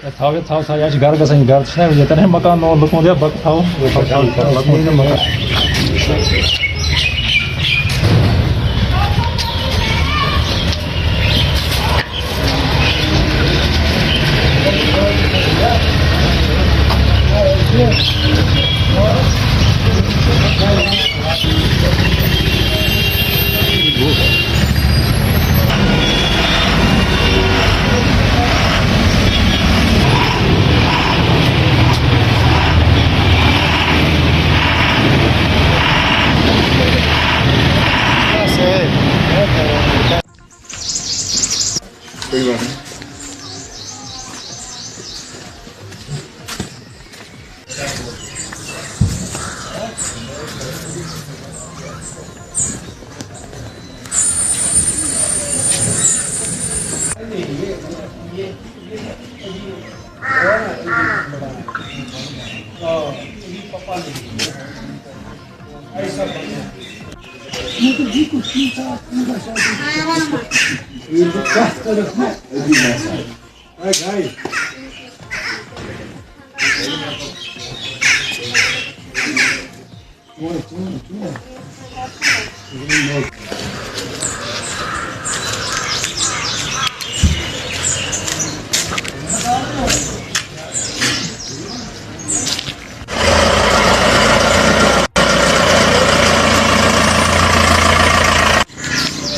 था या घर गसन घर छने ये तने मकान नो लुको दे बक थाओ लुको ने मकान कोई बात नहीं।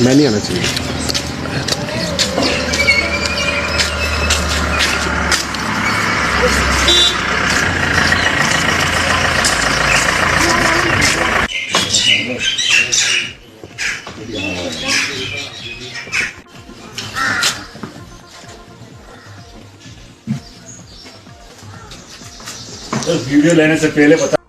मैं नहीं आना चाहिए। वीडियो लेने से पहले बता